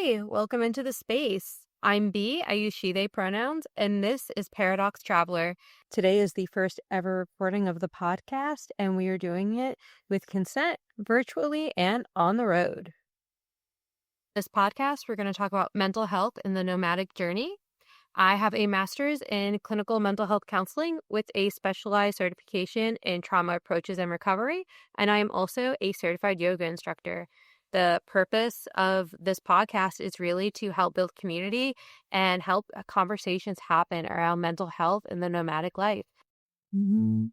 Hi, welcome into the space. I'm B, I use she, they pronouns, and this is Paradox Traveler. Today is the first ever recording of the podcast, and we are doing it with consent, virtually and on the road. This podcast, we're going to talk about mental health and the nomadic journey. I have a master's in clinical mental health counseling with a specialized certification in trauma approaches and recovery, and I am also a certified yoga instructor. The purpose of this podcast is really to help build community and help conversations happen around mental health in the nomadic life. Mhm.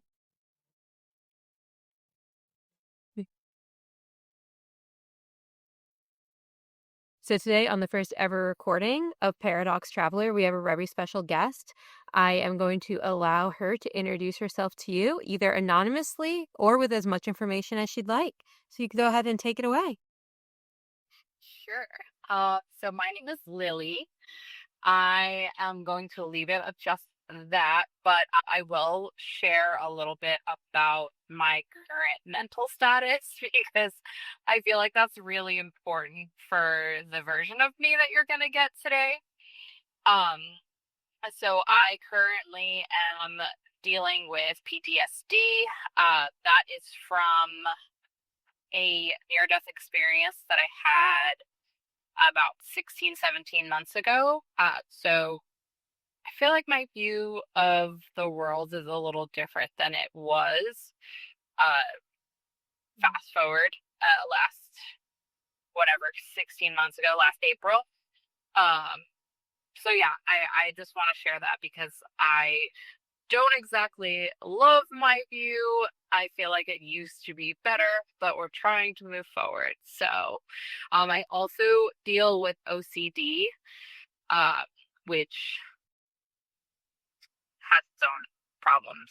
So today on the first ever recording of Paradox Traveler, we have a very special guest. I am going to allow her to introduce herself to you, either anonymously or with as much information as she'd like. So you can go ahead and take it away. Sure. So my name is Lily. I am going to leave it at just that, but I will share a little bit about my current mental status because I feel like that's really important for the version of me that you're going to get today. Um, so I currently am dealing with PTSD. That is from a near-death experience that I had about 16, 17 months ago. So I feel like my view of the world is a little different than it was. Uh, Fast forward, last, whatever, 16 months ago, last April. Um, so yeah, I just want to share that because I don't exactly love my view. I feel like it used to be better, but we're trying to move forward. So, I also deal with OCD, uh, which has its own problems.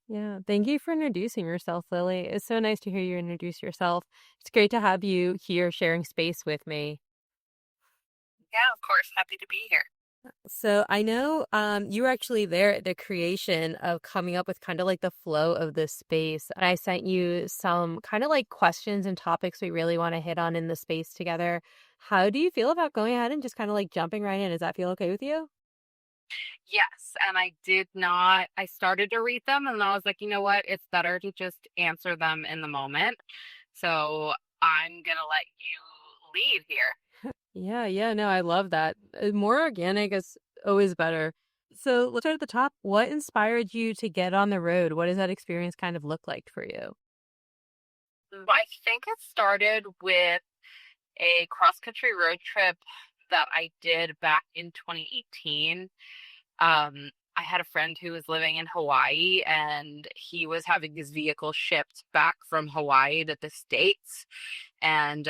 Yeah. Thank you for introducing yourself, Lily. It's so nice to hear you introduce yourself. It's great to have you here sharing space with me. Yeah, of course, happy to be here. So I know you were actually there at the creation of coming up with kind of like the flow of this space. And I sent you some kind of like questions and topics we really want to hit on in the space together. How do you feel about going ahead and just kind of like jumping right in? Does that feel okay with you? Yes, and I did not, I started to read them and I was like, you know what? It's better to just answer them in the moment. So I'm gonna let you lead here. Yeah, no, I love that. More organic is always better. So let's start at the top. What inspired you to get on the road? What does that experience kind of look like for you? I think it started with a cross country road trip that I did back in 2018. I had a friend who was living in Hawaii and he was having his vehicle shipped back from Hawaii to the States. And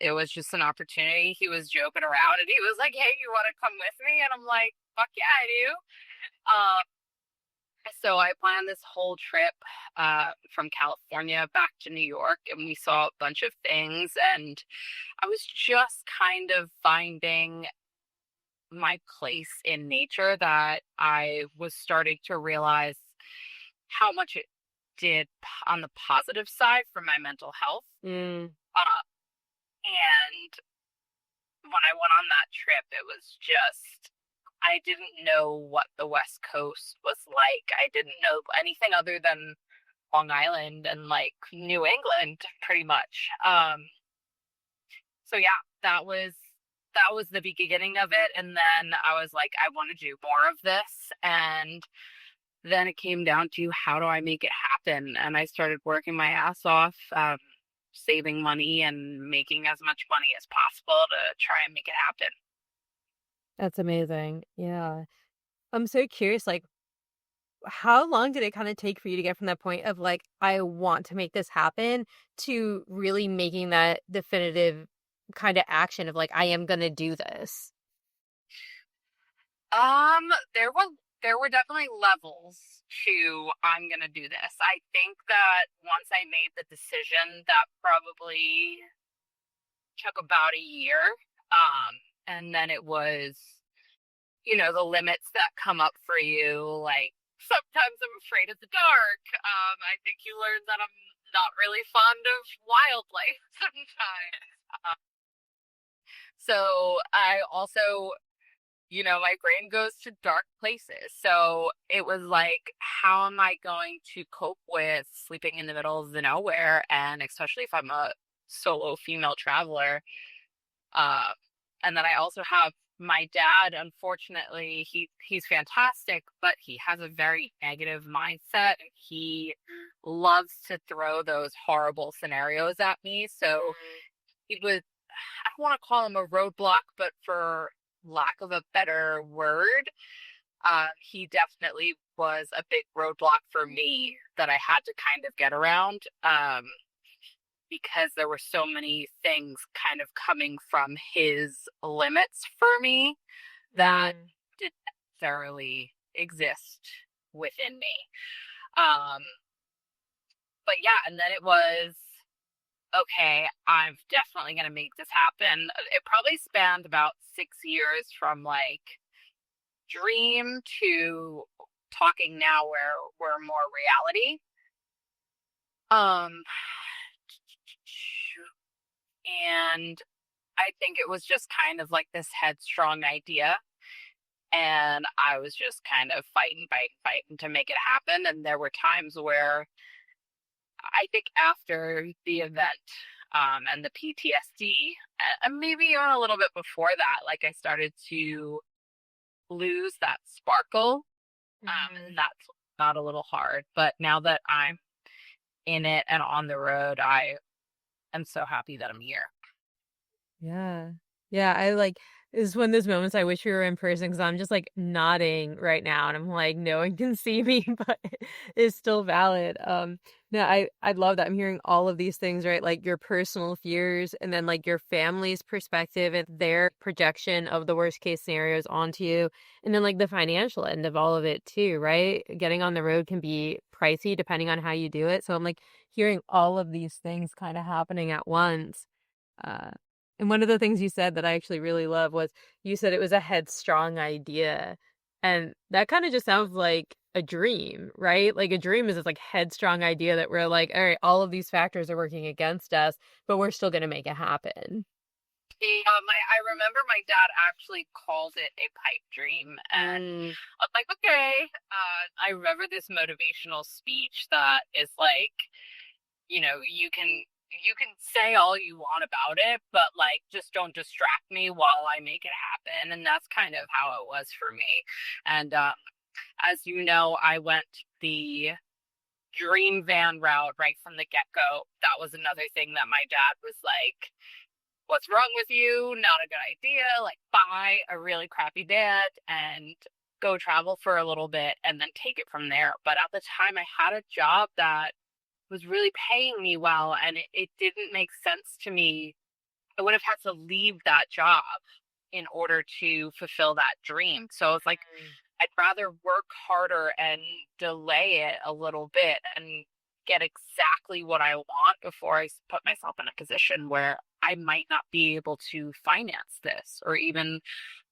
it was just an opportunity. He was joking around and he was like, "Hey, you want to come with me?" And I'm like, "Fuck yeah, I do." Um, so I planned this whole trip from California back to New York, and we saw a bunch of things. And I was just kind of finding my place in nature that I was starting to realize how much it did on the positive side for my mental health. Mm, Uh, and when I went on that trip, it was just, I didn't know what the West Coast was like. I didn't know anything other than Long Island and like New England, pretty much. So yeah, that was the beginning of it. And then I was like, I want to do more of this. And then it came down to how do I make it happen? And I started working my ass off, saving money and making as much money as possible to try and make it happen. that's amazing. Yeah. I'm so curious, like, how long did it kind of take for you to get from that point of like, I want to make this happen to really making that definitive kind of action of like, I am going to do this? Um, there were there were definitely levels to I'm gonna do this. I think that once I made the decision, that probably took about a year. And then it was, the limits that come up for you. Like sometimes I'm afraid of the dark. I think you learn that I'm not really fond of wildlife sometimes. So I also, my brain goes to dark places. So it was like, how am I going to cope with sleeping in the middle of the nowhere? And especially if I'm a solo female traveler. Uh, and then I also have my dad. Unfortunately, he's fantastic, but he has a very negative mindset. He loves to throw those horrible scenarios at me. So he was, I don't want to call him a roadblock, but for lack of a better word, he definitely was a big roadblock for me that I had to kind of get around. Because there were so many things kind of coming from his limits for me that Mm. didn't necessarily exist within me. Um, but yeah, and then it was okay, I'm definitely going to make this happen. It probably spanned about 6 years from like dream to talking now where we're more reality. Um, and I think it was just kind of like this headstrong idea. And I was just kind of fighting to make it happen. And there were times where I think after the event, and the PTSD, and maybe even a little bit before that, like I started to lose that sparkle. Mhm. And that's not a little hard. But now that I'm in it and on the road, I am so happy that I'm here. Yeah. Yeah, I like is one of those moments I wish we were in person because I'm just like nodding right now and I'm like, no one can see me, but it's still valid. No, I love that. I'm hearing all of these things, right? Like your personal fears and then like your family's perspective and their projection of the worst case scenarios onto you. And then like the financial end of all of it too, right? Getting on the road can be pricey depending on how you do it. So I'm like hearing all of these things kind of happening at once. Uh, and one of the things you said that I actually really love was you said it was a headstrong idea. And that kind of just sounds like a dream, right? Like a dream is this like headstrong idea that we're like, all right, all of these factors are working against us, but we're still going to make it happen. I remember my dad actually called it a pipe dream, and Mm. I was like, okay. I remember this motivational speech that is like, you can say all you want about it, but like just don't distract me while I make it happen. And that's kind of how it was for me. And as you know, I went the dream van route right from the get-go. That was another thing that my dad was like, what's wrong with you? Not a good idea. Like, buy a really crappy van and go travel for a little bit and then take it from there. But at the time, I had a job that was really paying me well, and it didn't make sense to me. I would have had to leave that job in order to fulfill that dream. So it's like, I'd rather work harder and delay it a little bit and get exactly what I want before I put myself in a position where I might not be able to finance this or even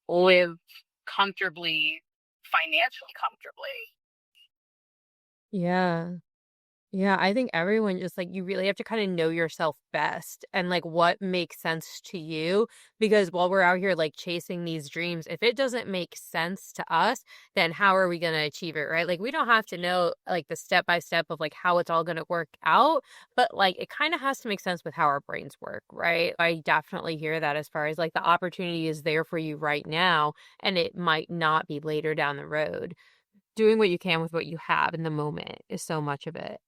live comfortably, financially comfortably. Yeah. Yeah, I think everyone just like you really have to kind of know yourself best and like what makes sense to you because while we're out here like chasing these dreams, if it doesn't make sense to us, then how are we going to achieve it, right? Like we don't have to know like the step by step of like how it's all going to work out, but like it kind of has to make sense with how our brains work, right? I definitely hear that as far as like the opportunity is there for you right now and it might not be later down the road. Doing what you can with what you have in the moment is so much of it.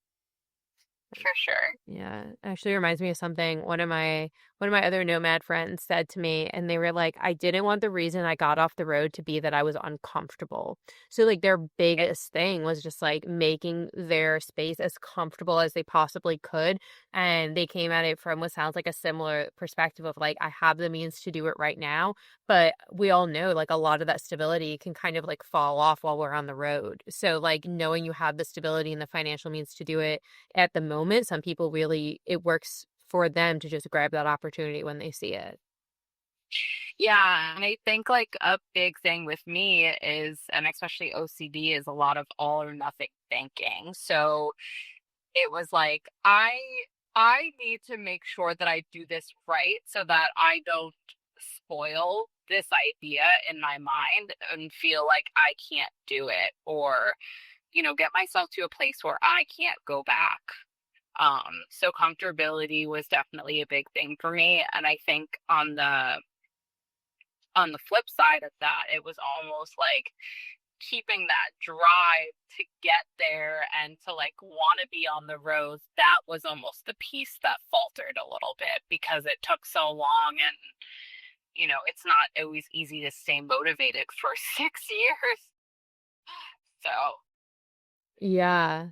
For sure. Yeah, actually reminds me of something one of my other nomad friends said to me and they were like, I didn't want the reason I got off the road to be that I was uncomfortable. So like their biggest thing was just like making their space as comfortable as they possibly could. And they came at it from what sounds like a similar perspective of like, I have the means to do it right now. But we all know like a lot of that stability can kind of like fall off while we're on the road. So like knowing you have the stability and the financial means to do it at the moment, some people really it works for them to just grab that opportunity when they see it. Yeah, and I think like a big thing with me is, and especially OCD, is a lot of all or nothing thinking. So it was like I need to make sure that I do this right so that I don't spoil this idea in my mind and feel like I can't do it, or, get myself to a place where I can't go back. So comfortability was definitely a big thing for me. And I think on the flip side of that, it was almost like keeping that drive to get there and to like want to be on the road. That was almost the piece that faltered a little bit because it took so long, and it's not always easy to stay motivated for 6 years. So Yeah,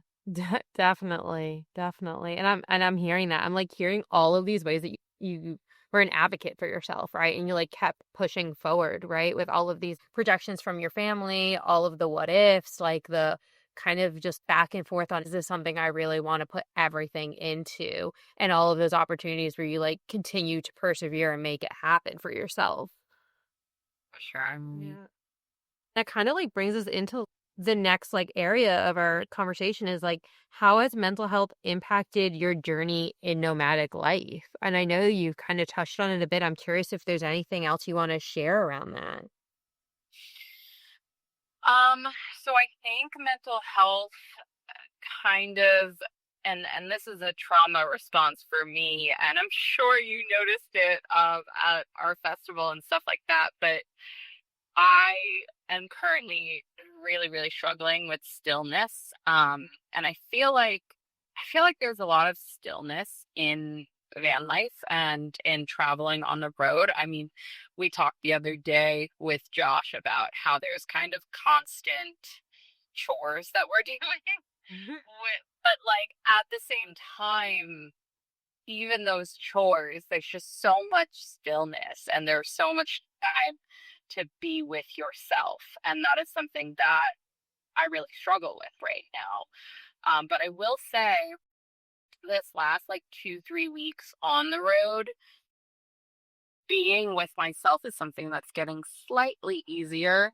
definitely, definitely. And I'm hearing that. I'm like hearing all of these ways that you were an advocate for yourself, right? And you like kept pushing forward, right? With all of these projections from your family, all of the what ifs, like the kind of just back and forth on, is this something I really want to put everything into? And all of those opportunities where you like continue to persevere and make it happen for yourself. for sure. Yeah. That kind of like brings us into the next like area of our conversation is like, how has mental health impacted your journey in nomadic life? And I know you've kind of touched on it a bit. I'm curious if there's anything else you want to share around that. Um, so I think mental health kind of, and this is a trauma response for me, and I'm sure you noticed it at our festival and stuff like that, but I am currently really, really struggling with stillness. And I feel like there's a lot of stillness in van life and in traveling on the road. I mean, we talked the other day with Josh about how there's kind of constant chores that we're doing but like at the same time, even those chores, there's just so much stillness and there's so much time to be with yourself. And that is something that I really struggle with right now. But I will say this last like 2, 3 weeks on the road, being with myself is something that's getting slightly easier.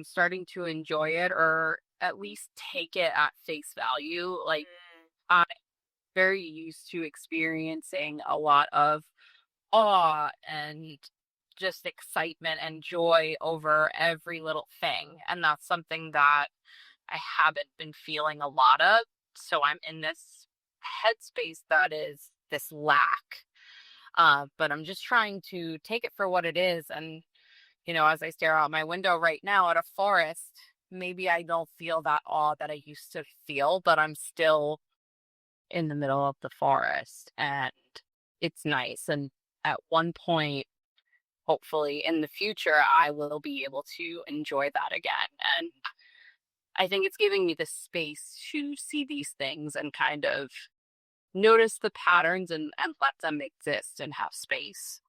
Starting to enjoy it, or at least take it at face value. Like, I'm very used to experiencing a lot of awe and just excitement and joy over every little thing. And that's something that I haven't been feeling a lot of. So I'm in this headspace that is this lack. But I'm just trying to take it for what it is. And, as I stare out my window right now at a forest, maybe I don't feel that awe that I used to feel, but I'm still in the middle of the forest and it's nice. And at one point, hopefully in the future, I will be able to enjoy that again. And I think it's giving me the space to see these things and kind of notice the patterns and let them exist and have space.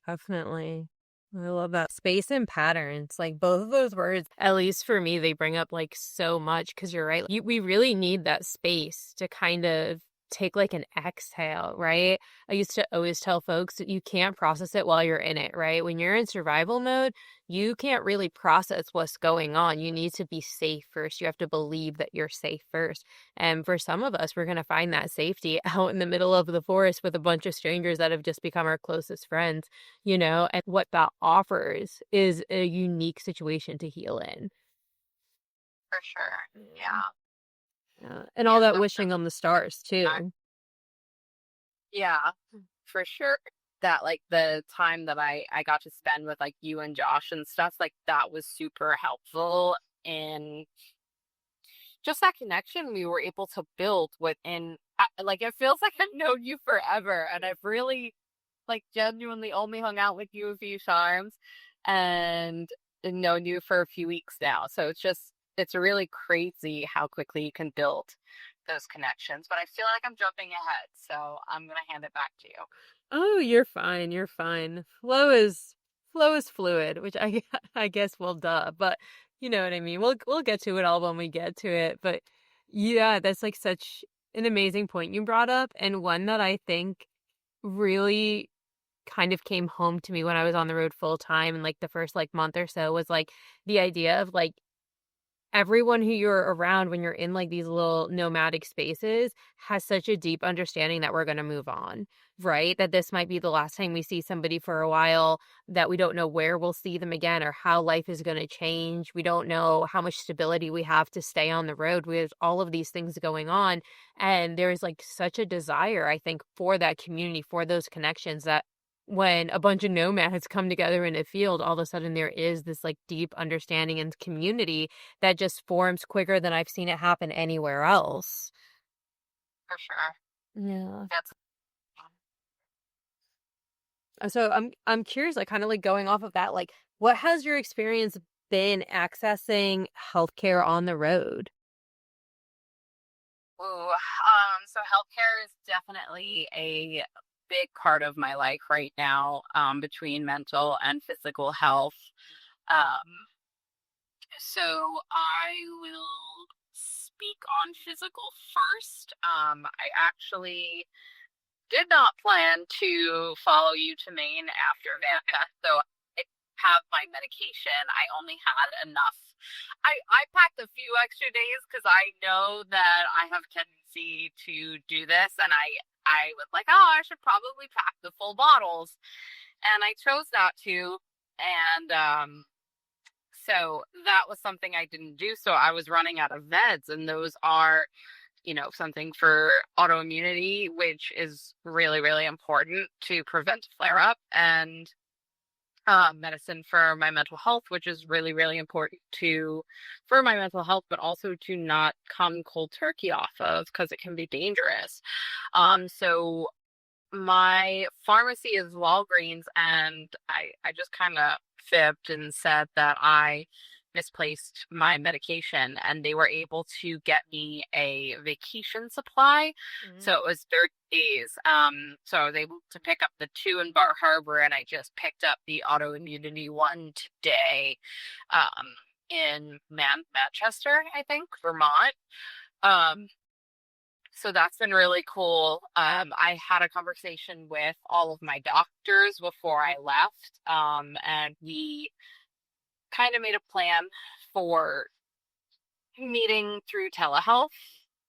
Definitely. I love that. Space and patterns. Like both of those words, at least for me, they bring up like so much because you're right. We really need that space to kind of take like an exhale, right? I used to always tell folks that you can't process it while you're in it, right? When you're in survival mode, you can't really process what's going on. You need to be safe first. You have to believe that you're safe first. And for some of us, we're going to find that safety out in the middle of the forest with a bunch of strangers that have just become our closest friends, and what that offers is a unique situation to heal in. For sure. Yeah. Yeah. And all Yeah. that wishing on the stars, too. Yeah, for sure. That like the time that I got to spend with like you and Josh and stuff, like that was super helpful in just that connection we were able to build within. Like it feels like I've known you forever, and I've really like genuinely only hung out with you a few times and known you for a few weeks now. So it's really crazy how quickly you can build those connections. But I feel like I'm jumping ahead, so I'm gonna hand it back to you. Oh, you're fine. You're fine. Flow is fluid, which I I guess well duh, but you know what I mean. We'll get to it all when we get to it, but yeah, that's like such an amazing point you brought up and one that I think really kind of came home to me when I was on the road full time and like the first like month or so was like the idea of like everyone who you're around when you're in like these little nomadic spaces has such a deep understanding that we're going to move on. right? That this might be the last time we see somebody for a while, that we don't know where we'll see them again or how life is going to change. We don't know how much stability we have to stay on the road with all of these things going on. And there's like such a desire, I think, for that community, for those connections that when a bunch of nomads come together in a field, all of a sudden there is this like deep understanding and community that just forms quicker than I've seen it happen anywhere else. For sure. Yeah. That's So I'm curious, like kind of like going off of that, like what has your experience been accessing healthcare on the road? ooh, so healthcare is definitely a big part of my life right now, between mental and physical health. Um, so I will speak on physical first. I actually did not plan to follow you to Maine after Vanta, so I have my medication. I only had enough. I packed a few extra days because I know that I have tendency to do this, and I was like, oh, I should probably pack the full bottles, and I chose not to, and so that was something I didn't do. So I was running out of meds, and those are, something for autoimmunity, which is really, really important to prevent flare up, and medicine for my mental health, which is really, really important for my mental health, but also to not come cold turkey off of because it can be dangerous. So my pharmacy is Walgreens, and I just kind of fibbed and said that I misplaced my medication, and they were able to get me a vacation supply. So Mm. it was 30 days. So I was able to pick up the two in Bar Harbor, and I just picked up the autoimmunity one today, um, in Manchester, I think, Vermont. Um, so that's been really cool. I had a conversation with all of my doctors before I left, and we kind of made a plan for meeting through telehealth.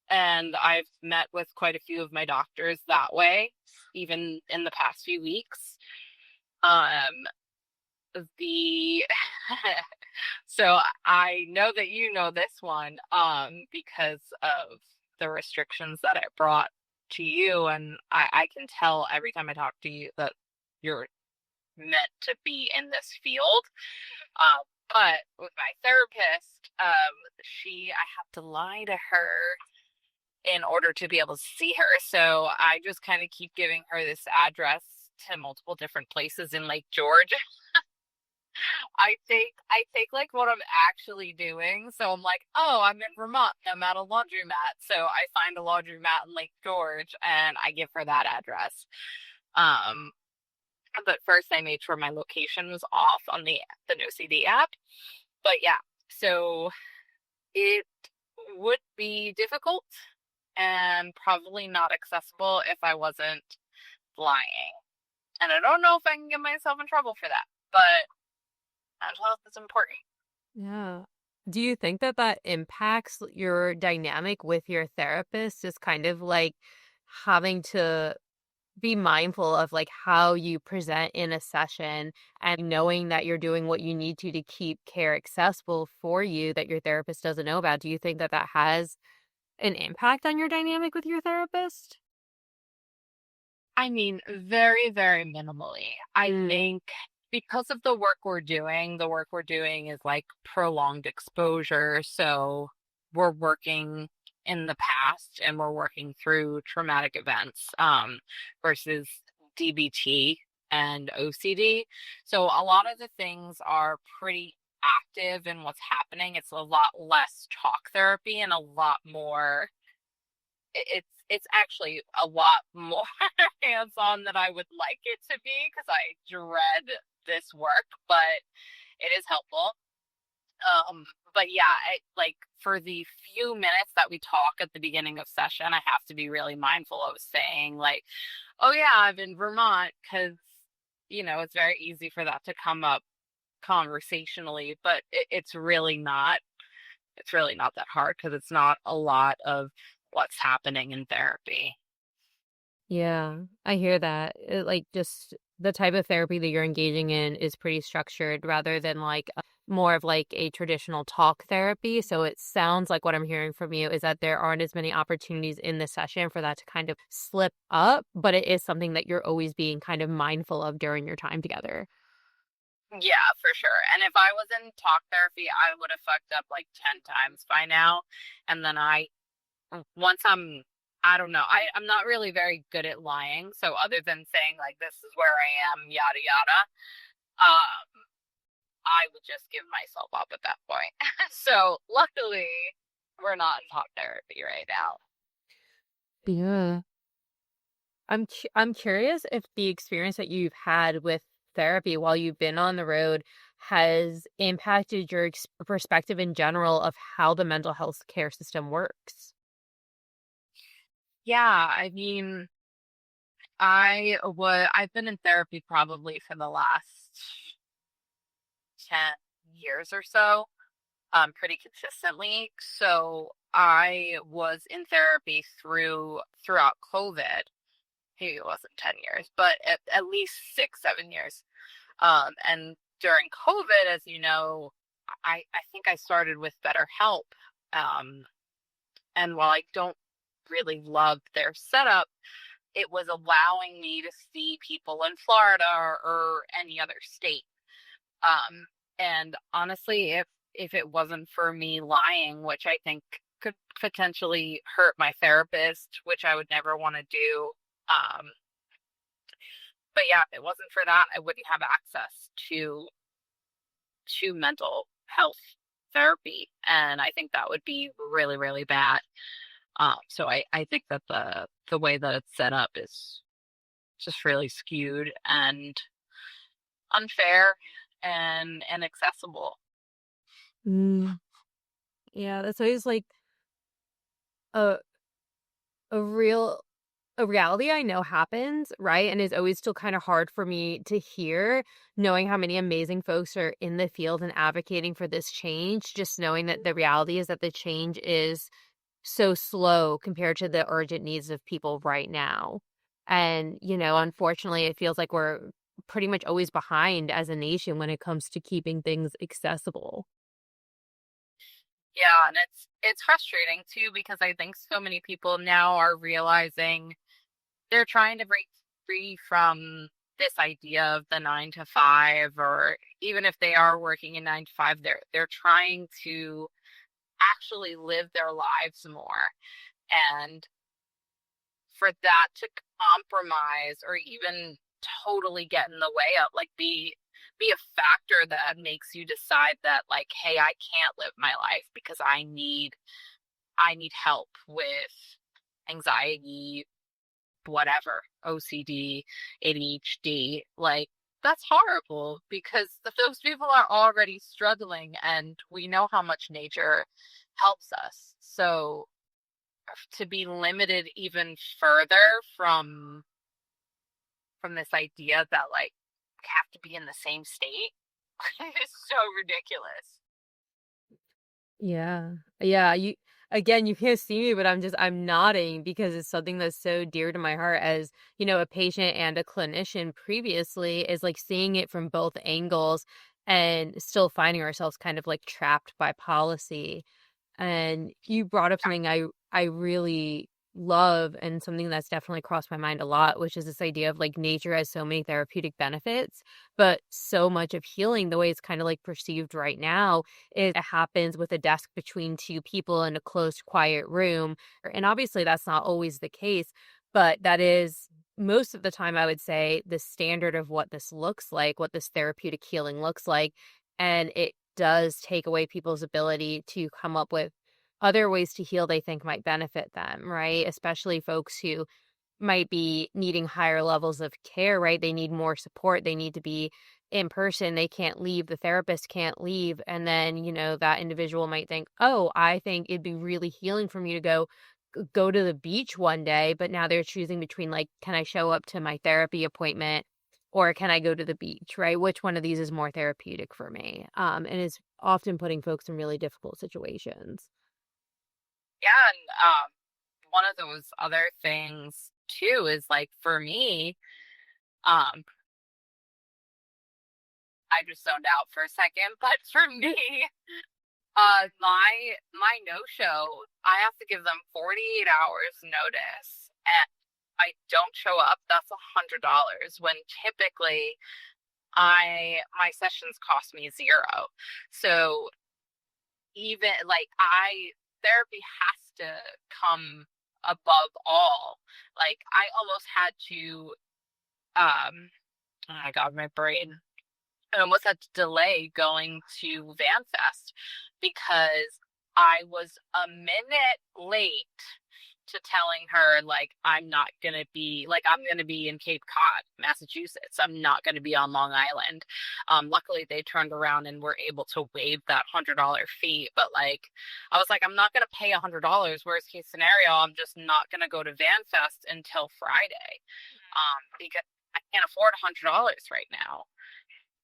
And I've met with quite a few of my doctors that way, even in the past few weeks. Um, the So I know that you know this one, because of the restrictions that it brought to you, and I can tell every time I talk to you that you're meant to be in this field. Um, but with my therapist, I have to lie to her in order to be able to see her. So I just kind of keep giving her this address to multiple different places in Lake George. I think like what I'm actually doing. So I'm like, oh, I'm in Vermont. I'm at a laundromat. So I find a laundromat in Lake George, and I give her that address. Um, but first I made sure my location was off on the NoCD app. But yeah, so it would be difficult and probably not accessible if I wasn't flying. And I don't know if I can get myself in trouble for that, but mental health is important. Yeah. Do you think that that impacts your dynamic with your therapist, is kind of like having to be mindful of like how you present in a session and knowing that you're doing what you need to keep care accessible for you that your therapist doesn't know about? Do you think that that has an impact on your dynamic with your therapist? I mean, very, very minimally. I Mm. think because of the work we're doing is like prolonged exposure. So we're working in the past, and we're working through traumatic events, versus DBT and OCD. So a lot of the things are pretty active in what's happening. It's a lot less talk therapy and a lot more it's actually a lot more hands-on than I would like it to be because I dread this work, but it is helpful. But yeah, like for the few minutes that we talk at the beginning of session, I have to be really mindful of saying like, "Oh yeah, I'm in Vermont," because it's very easy for that to come up conversationally, but it's really not. It's really not that hard because it's not a lot of what's happening in therapy. Yeah, I hear that. Like just the type of therapy that you're engaging in is pretty structured rather than like more of like a traditional talk therapy. So it sounds like what I'm hearing from you is that there aren't as many opportunities in the session for that to kind of slip up, but it is something that you're always being kind of mindful of during your time together. Yeah, for sure. And if I was in talk therapy, I would have fucked up like 10 times by now. And then once I don't know, I'm not really very good at lying. So other than saying like, this is where I am, yada, yada, uh, I would just give myself up at that point. So luckily, we're not in talk therapy right now. Yeah. I'm curious if the experience that you've had with therapy while you've been on the road has impacted your perspective in general of how the mental health care system works. Yeah, I mean, I've been in therapy probably for the last 10 years or so, pretty consistently. So I was in therapy throughout COVID. Maybe it wasn't 10 years, but at least 6, 7 years. And during COVID, as you know, I think I started with BetterHelp. Um, and while I don't really love their setup, it was allowing me to see people in Florida or any other state. Um, and honestly, if it wasn't for me lying, which I think could potentially hurt my therapist, which I would never want to do. But yeah, if it wasn't for that, I wouldn't have access to mental health therapy, and I think that would be really, really bad. So I think that the way that it's set up is just really skewed and unfair and accessible. Mm, yeah, that's always like a a real a reality I know happens, right? And is always still kind of hard for me to hear, knowing how many amazing folks are in the field and advocating for this change, just knowing that the reality is that the change is so slow compared to the urgent needs of people right now. And, unfortunately, it feels like we're pretty much always behind as a nation when it comes to keeping things accessible. Yeah, and it's frustrating too because I think so many people now are realizing they're trying to break free from this idea of the 9 to 5, or even if they are working in 9 to 5, they're trying to actually live their lives more. And for that to compromise or even totally get in the way of like be a factor that makes you decide that like, hey, I can't live my life because I need help with anxiety, whatever, OCD, ADHD, like that's horrible because those people are already struggling and we know how much nature helps us. So to be limited even further from this idea that like have to be in the same state is so ridiculous. Yeah. Yeah, you can't see me, but I'm nodding because it's something that's so dear to my heart as, a patient and a clinician previously is like seeing it from both angles and still finding ourselves kind of like trapped by policy. And you brought up something I really love and something that's definitely crossed my mind a lot, which is this idea of like nature has so many therapeutic benefits, but so much of healing, the way it's kind of like perceived right now, is it happens with a desk between two people in a closed, quiet room. And obviously that's not always the case, but that is most of the time, I would say, the standard of what this looks like, what this therapeutic healing looks like. And it does take away people's ability to come up with other ways to heal they think might benefit them, right? Especially folks who might be needing higher levels of care, right? They need more support. They need to be in person. They can't leave. The therapist can't leave. And then, that individual might think, oh, I think it'd be really healing for me to go to the beach one day. But now they're choosing between like, can I show up to my therapy appointment or can I go to the beach, right? Which one of these is more therapeutic for me? And is often putting folks in really difficult situations. Yeah, and one of those other things too is like for me, um, I just zoned out for a second, but for me, my no-show, I have to give them 48 hours notice, and I don't show up, that's $100 when typically I my sessions cost me zero. So even like I therapy has to come above all. Like I almost had to oh my God, my brain. I almost had to delay going to Van Fest because I was a minute late to telling her like I'm gonna be in Cape Cod, Massachusetts. I'm not gonna be on Long Island. Luckily they turned around and were able to waive that $100 fee. But like I was like, I'm not gonna pay $100. Worst case scenario, I'm just not gonna go to Van Fest until Friday. Because I can't afford $100 right now.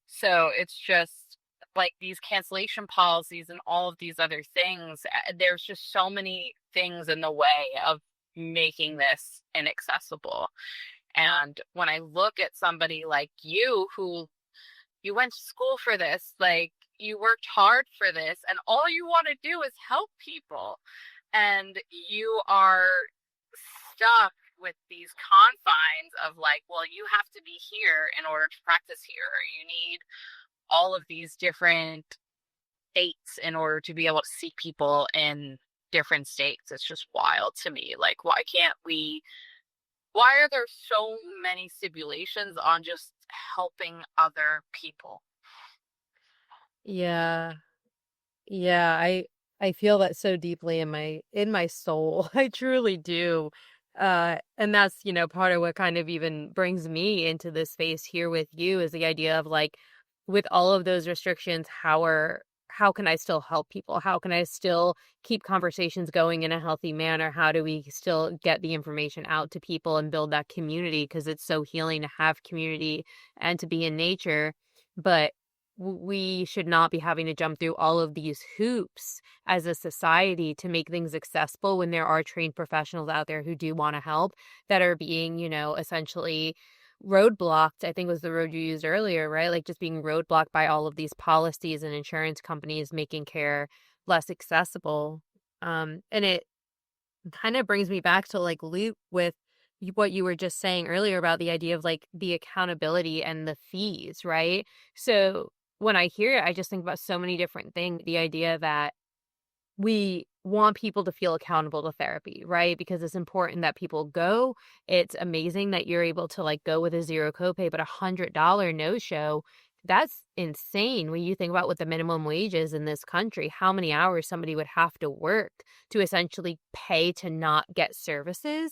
So it's just like these cancellation policies and all of these other things. There's just so many things in the way of making this inaccessible. And when I look at somebody like you, who you went to school for this, like you worked hard for this, and all you want to do is help people, and you are stuck with these confines of like, well, you have to be here in order to practice here, or you need all of these different states in order to be able to see people in different states. It's just wild to me. Like, why are there so many stipulations on just helping other people? Yeah. Yeah, I feel that so deeply in my soul. I truly do. And that's, part of what kind of even brings me into this space here with you is the idea of like with all of those restrictions, how can I still help people? How can I still keep conversations going in a healthy manner? How do we still get the information out to people and build that community? Because it's so healing to have community and to be in nature. But we should not be having to jump through all of these hoops as a society to make things accessible when there are trained professionals out there who do want to help that are being, essentially roadblocked. I think was the road you used earlier, right? Like just being roadblocked by all of these policies and insurance companies making care less accessible. And it kind of brings me back to like loop with what you were just saying earlier about the idea of like the accountability and the fees, right? So when I hear it, I just think about so many different things. The idea that we want people to feel accountable to therapy, right? Because it's important that people go. It's amazing that you're able to like go with a zero copay, but $100 no show, that's insane when you think about what the minimum wage is in this country, how many hours somebody would have to work to essentially pay to not get services,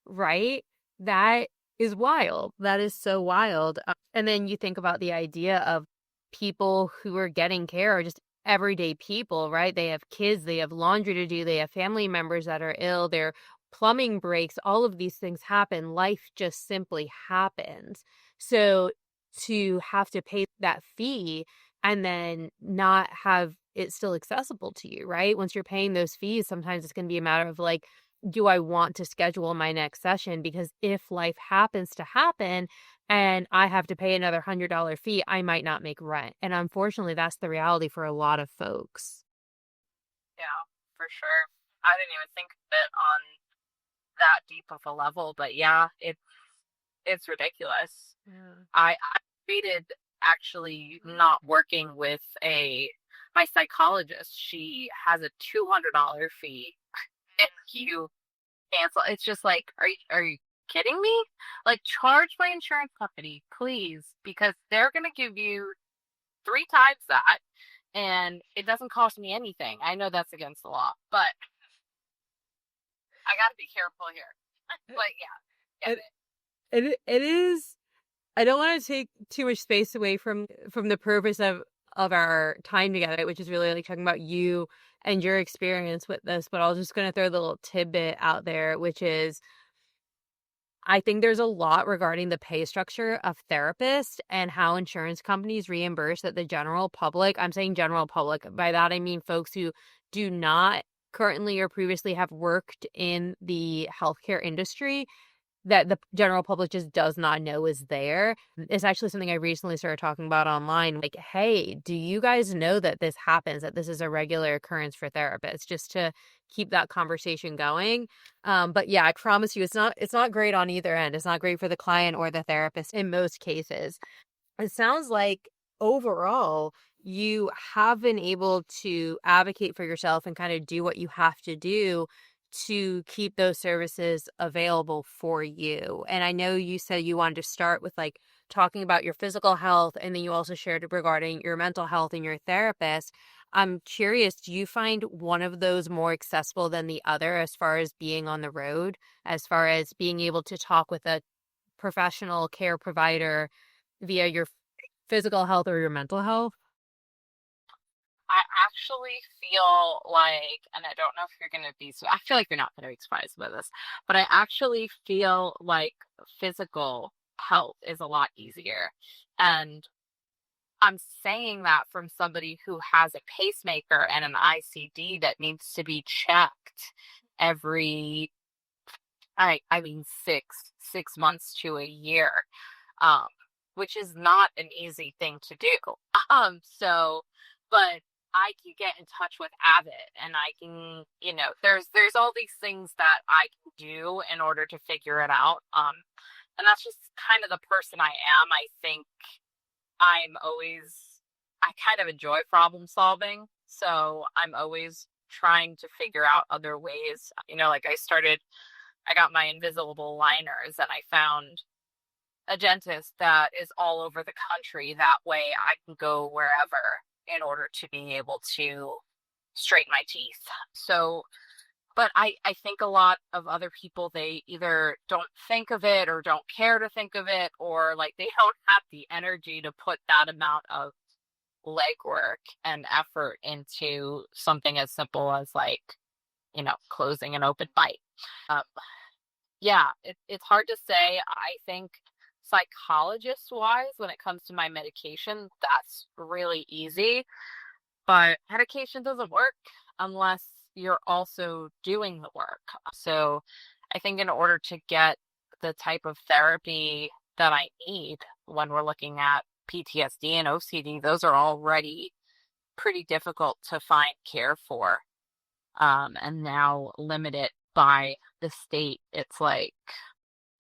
right? That is wild. That is so wild. And then you think about the idea of people who are getting care are just everyday people, right? They have kids, they have laundry to do, they have family members that are ill, their plumbing breaks, all of these things happen. Life just simply happens. So to have to pay that fee and then not have it still accessible to you, right? Once you're paying those fees, sometimes it's going to be a matter of like, do I want to schedule my next session? Because if life happens to happen, and I have to pay another $100 fee, I might not make rent. And unfortunately, that's the reality for a lot of folks. Yeah, for sure. I didn't even think of it on that deep of a level, but yeah, it's ridiculous. Yeah. I debated actually not working with a my psychologist. She has a $200 fee if you cancel. It's just like, are you kidding me? Like, charge my insurance company, please, because they're gonna give you three times that, and it doesn't cost me anything. I know that's against the law, but I gotta be careful here. But yeah, get It, it. it is. I don't want to take too much space away from the purpose of our time together, which is really like talking about you and your experience with this. But I was just going to throw the little tidbit out there, which is I think there's a lot regarding the pay structure of therapists and how insurance companies reimburse that the general public, I'm saying general public, by that I mean folks who do not currently or previously have worked in the healthcare industry, that the general public just does not know is there. It's actually something I recently started talking about online. Like, hey, do you guys know that this happens, that this is a regular occurrence for therapists, just to keep that conversation going. But yeah, I promise you, it's not great on either end. It's not great for the client or the therapist in most cases. It sounds like overall you have been able to advocate for yourself and kind of do what you have to do to keep those services available for you. And I know you said you wanted to start with like talking about your physical health, and then you also shared regarding your mental health and your therapist. I'm curious, do you find one of those more accessible than the other as far as being on the road, as far as being able to talk with a professional care provider via your physical health or your mental health? I actually feel like, and I don't know if you're going to be, so I feel like you're not going to be surprised by this, but I actually feel like physical health is a lot easier. And I'm saying that from somebody who has a pacemaker and an ICD that needs to be checked every, I mean, six months to a year, um, which is not an easy thing to do. So, but I can get in touch with Abbott, and I can, there's all these things that I can do in order to figure it out. And that's just kind of the person I am. I think I'm always, I kind of enjoy problem solving. So I'm always trying to figure out other ways. Like I got my invisible liners and I found a dentist that is all over the country. That way I can go wherever in order to be able to straighten my teeth. So, but I think a lot of other people, they either don't think of it or don't care to think of it, or like they don't have the energy to put that amount of legwork and effort into something as simple as like, closing an open bite. Um, yeah, it's hard to say. I think psychologist wise, when it comes to my medication, that's really easy. But medication doesn't work unless you're also doing the work. So I think in order to get the type of therapy that I need when we're looking at PTSD and OCD, those are already pretty difficult to find care for. And now limited by the state, it's like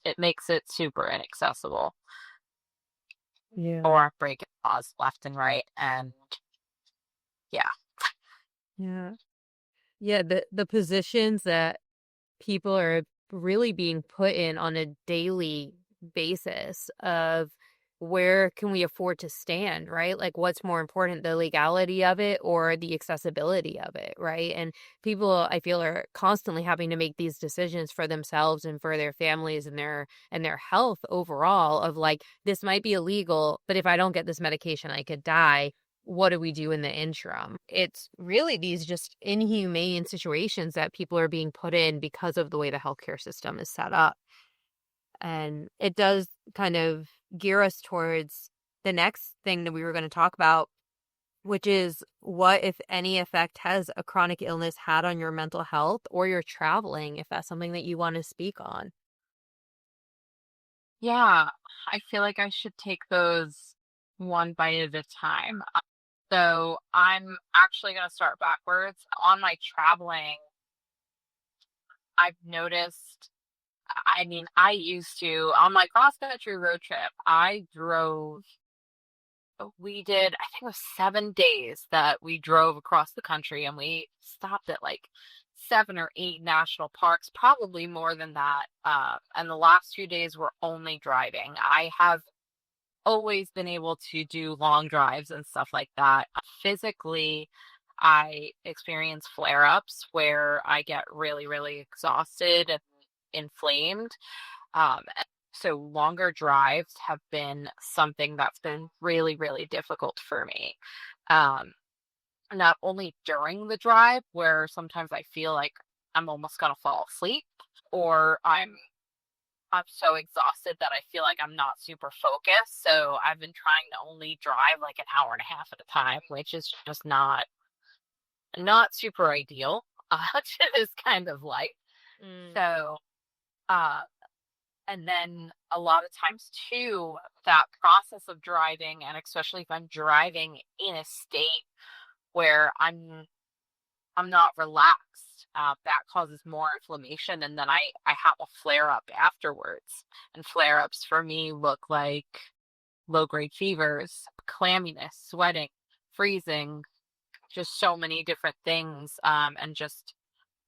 it makes it super inaccessible, Yeah. or breaking laws left and right. And yeah. Yeah. Yeah, the positions that people are really being put in on a daily basis of where can we afford to stand, right? Like what's more important, the legality of it or the accessibility of it, right? And people I feel are constantly having to make these decisions for themselves and for their families and their health overall of like this might be illegal, but if I don't get this medication I could die. What do we do in the interim? It's really these just inhumane situations that people are being put in because of the way the healthcare system is set up. And it does kind of gear us towards the next thing that we were going to talk about, which is what, if any, effect has a chronic illness had on your mental health or your traveling, if that's something that you want to speak on. Yeah, I feel like I should take those one bite at a time. So I'm actually going to start backwards. On my traveling, I've noticed, I mean, I used to, on my cross country road trip, I drove, we did, I think it was 7 days that we drove across the country, and we stopped at like 7 or 8 national parks, probably more than that. And the last 2 days were only driving. I have always been able to do long drives and stuff like that. Physically, I experience flare ups where I get really, really exhausted and inflamed. So longer drives have been something that's been really, really difficult for me. Um, Not only during the drive, where sometimes I feel like I'm almost gonna fall asleep, or I'm so exhausted that I feel like I'm not super focused. So I've been trying to only drive like an hour and a half at a time, which is just not super ideal. To this kind of life. Mm. So uh And then a lot of times too, that process of driving, and especially if I'm driving in a state where I'm not relaxed, that causes more inflammation, and then I have a flare up afterwards. And flare ups for me look like low grade fevers, clamminess, sweating, freezing, just so many different things, and just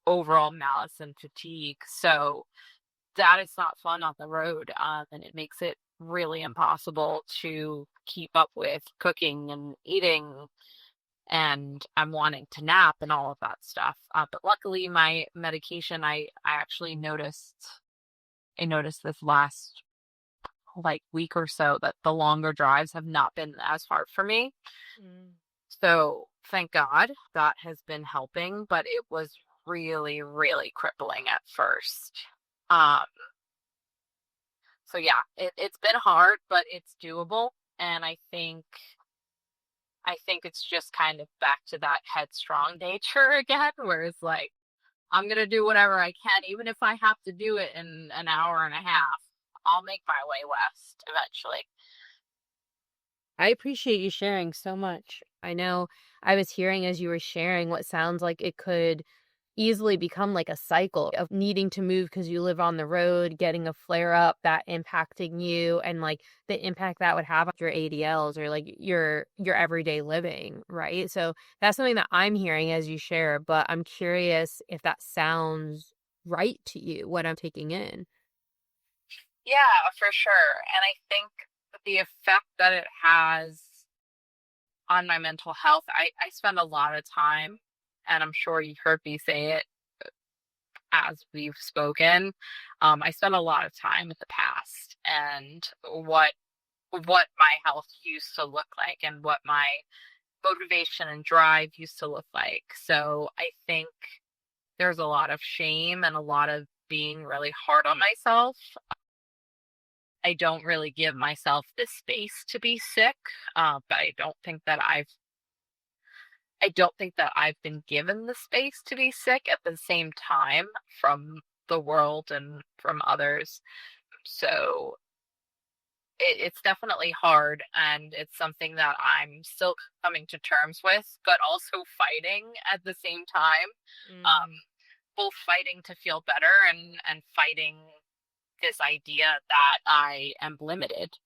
overall malice and fatigue. So that is not fun on the road, and it makes it really impossible to keep up with cooking and eating, and I'm wanting to nap and all of that stuff. But luckily, my medication, I actually I noticed this last like week or so that the longer drives have not been as hard for me. Mm. So thank God that has been helping, but it was really, really crippling at first. Um, so yeah, it's been hard, but it's doable. And I think it's just kind of back to that headstrong nature again, where it's like, I'm gonna do whatever I can, even if I have to do it in an hour and a half. I'll make my way west eventually. I appreciate you sharing so much. I know I was hearing as you were sharing what sounds like it could easily become like a cycle of needing to move because you live on the road, getting a flare up, that impacting you, and like the impact that would have on your ADLs or like your everyday living, right? So that's something that I'm hearing as you share, but I'm curious if that sounds right to you, what I'm taking in. Yeah, for sure. And I think the effect that it has on my mental health, I spend a lot of time, and I'm sure you've heard me say it as we've spoken. I spent a lot of time in the past and what my health used to look like and what my motivation and drive used to look like. So I think there's a lot of shame and a lot of being really hard on myself. I don't really give myself the space to be sick, but I don't think that I've been given the space to be sick at the same time from the world and from others. So it's definitely hard, and it's something that I'm still coming to terms with, but also fighting at the same time. Um, Mm. both fighting to feel better and fighting this idea that I am limited.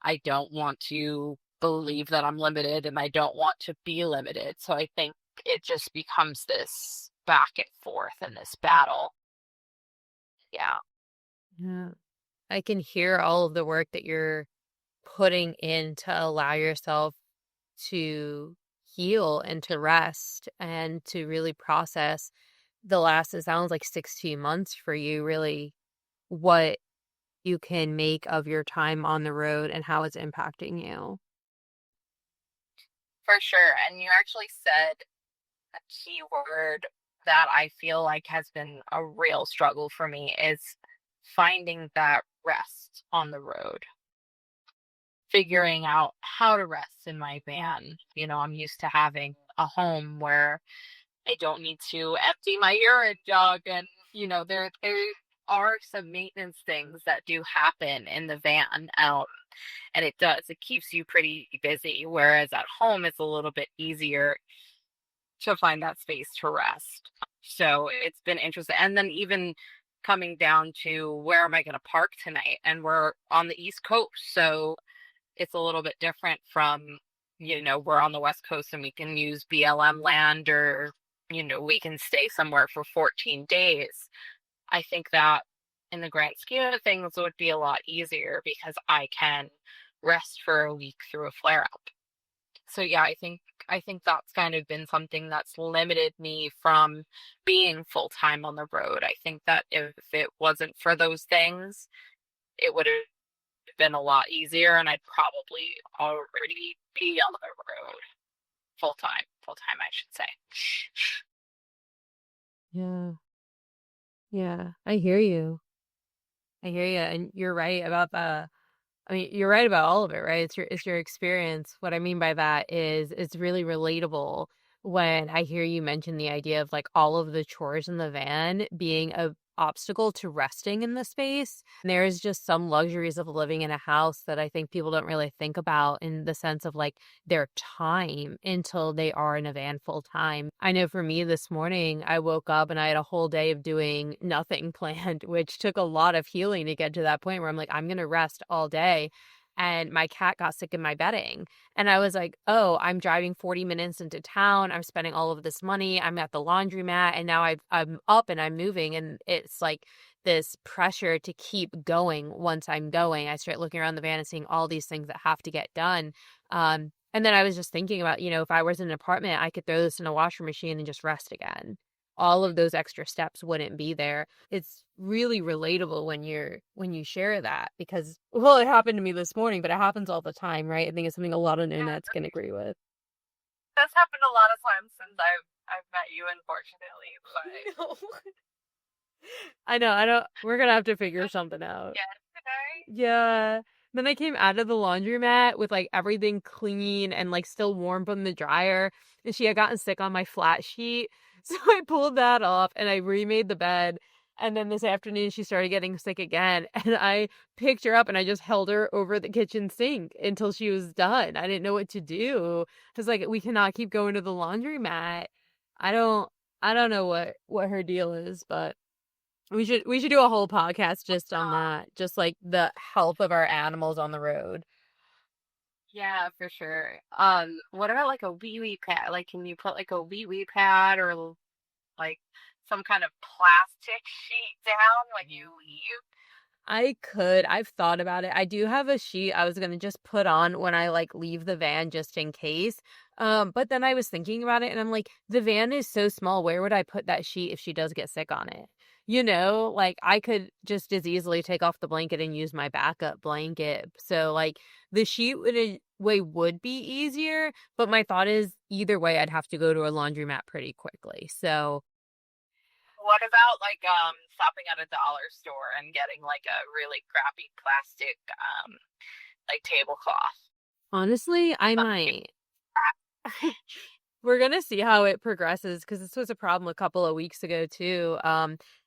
I don't want to believe that I'm limited, and I don't want to be limited. So I think it just becomes this back and forth and this battle. Yeah, Yeah. I can hear all of the work that you're putting in to allow yourself to heal and to rest and to really process the last, it sounds like 16 months for you, really what you can make of your time on the road and how it's impacting you. for sure. And you actually said a key word that I feel like has been a real struggle for me is finding that rest on the road, figuring out how to rest in my van. I'm used to having a home where I don't need to empty my urine jug, and there are some maintenance things that do happen in the van, and it keeps you pretty busy. Whereas at home, it's a little bit easier to find that space to rest. So it's been interesting. And then even coming down to where am I going to park tonight? And we're on the East Coast. So it's a little bit different from, we're on the West Coast and we can use BLM land, or, we can stay somewhere for 14 days. I think that in the grand scheme of things would be a lot easier because I can rest for a week through a flare up. So yeah, I think that's kind of been something that's limited me from being full time on the road. I think that if it wasn't for those things, it would have been a lot easier, and I'd probably already be on the road full time, I should say. Yeah. Yeah. I hear you. I hear you. And you're right about you're right about all of it, right? It's your experience. What I mean by that is it's really relatable when I hear you mention the idea of like all of the chores in the van being obstacle to resting in the space. There's just some luxuries of living in a house that I think people don't really think about in the sense of like their time until they are in a van full time. I know for me this morning, I woke up and I had a whole day of doing nothing planned, which took a lot of healing to get to that point where I'm like, I'm going to rest all day. And my cat got sick in my bedding. And I was like, oh, I'm driving 40 minutes into town. I'm spending all of this money. I'm at the laundromat and now I'm up and I'm moving. And it's like this pressure to keep going once I'm going. I start looking around the van and seeing all these things that have to get done. And then I was just thinking about, if I was in an apartment, I could throw this in a washer machine and just rest again. All of those extra steps wouldn't be there. It's really relatable when you share that because, well, it happened to me this morning, but it happens all the time, right? I think it's something a lot of Yeah, nomads can agree with. that's happened a lot of times since I've met you, unfortunately. But I know. We're gonna have to figure something out. yesterday, Yeah. Then I came out of the laundromat with like everything clean and like still warm from the dryer. And she had gotten sick on my flat sheet. So I pulled that off and I remade the bed. And then this afternoon she started getting sick again. And I picked her up and I just held her over the kitchen sink until she was done. I didn't know what to do. I was like, we cannot keep going to the laundromat. I don't I don't know what her deal is, but we should do a whole podcast just on that. Just like the health of our animals on the road. yeah, for sure. What about like a wee wee pad? Like, can you put like a wee wee pad or like some kind of plastic sheet down when you leave? I could. I've thought about it. I do have a sheet I was gonna just put on when I like leave the van just in case. But then I was thinking about it and I'm like, the van is so small. Where would I put that sheet if she does get sick on it? Like I could just as easily take off the blanket and use my backup blanket. So like the sheet would be easier, but my thought is either way I'd have to go to a laundromat pretty quickly. So What about like stopping at a dollar store and getting like a really crappy plastic like tablecloth? honestly, I Something might. crap. We're gonna see how it progresses because this was a problem a couple of weeks ago too.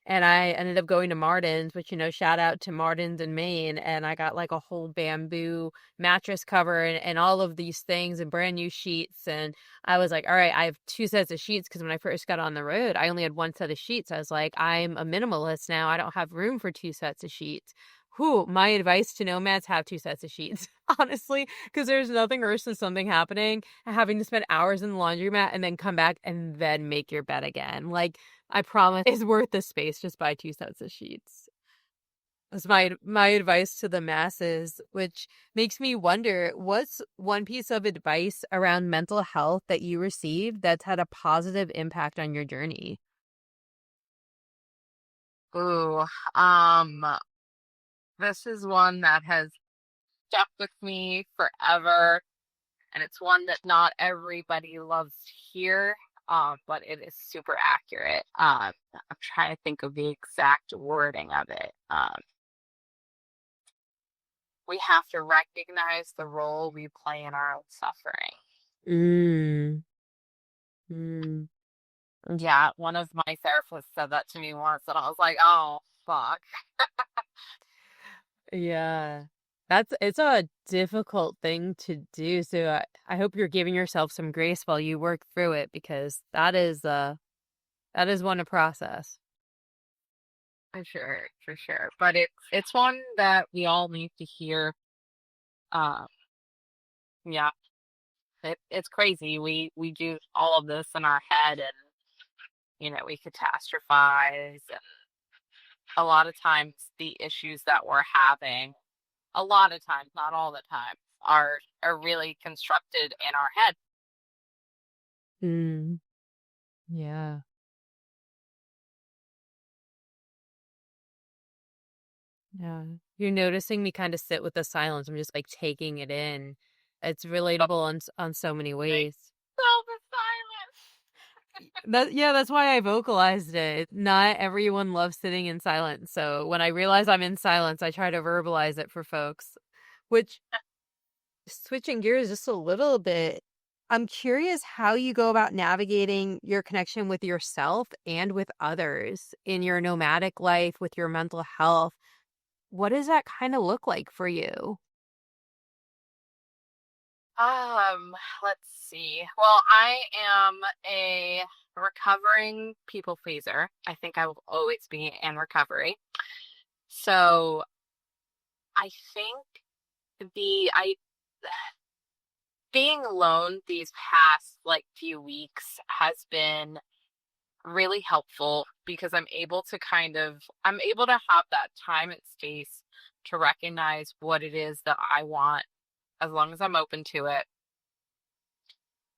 And I ended up going to Martin's, which shout out to Martin's in Maine, and I got like a whole bamboo mattress cover and all of these things and brand new sheets. And I was like, all right, I have 2 sets of sheets because when I first got on the road, I only had 1 set of sheets. I was like, I'm a minimalist now. I don't have room for 2 sets of sheets. Who, my advice to nomads, have 2 sets of sheets, honestly, because there's nothing worse than something happening and having to spend hours in the laundromat and then come back and then make your bed again. Like, I promise it's worth the space. Just buy 2 sets of sheets. That's my advice to the masses, which makes me wonder, what's one piece of advice around mental health that you received that's had a positive impact on your journey? Ooh, this is one that has stuck with me forever, and it's one that not everybody loves to hear, but it is super accurate. I'm trying to think of the exact wording of it. We have to recognize the role we play in our own suffering. Mm. Mm. Yeah, one of my therapists said that to me once, and I was like, oh, fuck. Yeah. It's a difficult thing to do. So I hope you're giving yourself some grace while you work through it because that is one to process. For sure, for sure. But it's one that we all need to hear. Um, yeah, it's crazy. We do all of this in our head, and we catastrophize. And a lot of times, the issues that we're having, a lot of times, not all the time, are really constructed in our head. Mm. Yeah. Yeah. You're noticing me kind of sit with the silence. I'm just like taking it in. It's So, relatable on so many like, ways. the silence. That's why I vocalized it. Not everyone loves sitting in silence. So when I realize I'm in silence, I try to verbalize it for folks. Which, switching gears just a little bit, I'm curious how you go about navigating your connection with yourself and with others in your nomadic life with your mental health. What does that kind of look like for you? Um, let's see. Well, I am a recovering people pleaser. I think I will always be in recovery. So I think I being alone these past like few weeks has been really helpful because I'm able to have that time and space to recognize what it is that I want as long as I'm open to it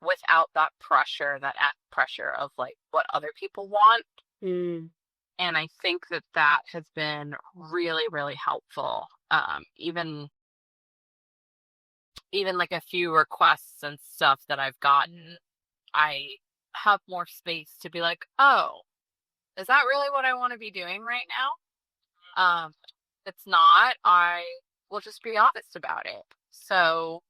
without that pressure of like what other people want. Mm. And I think that that has been really, really helpful. Even like a few requests and stuff that I've gotten, I have more space to be like, oh, is that really what I want to be doing right now? If it's not, I will just be honest about it. So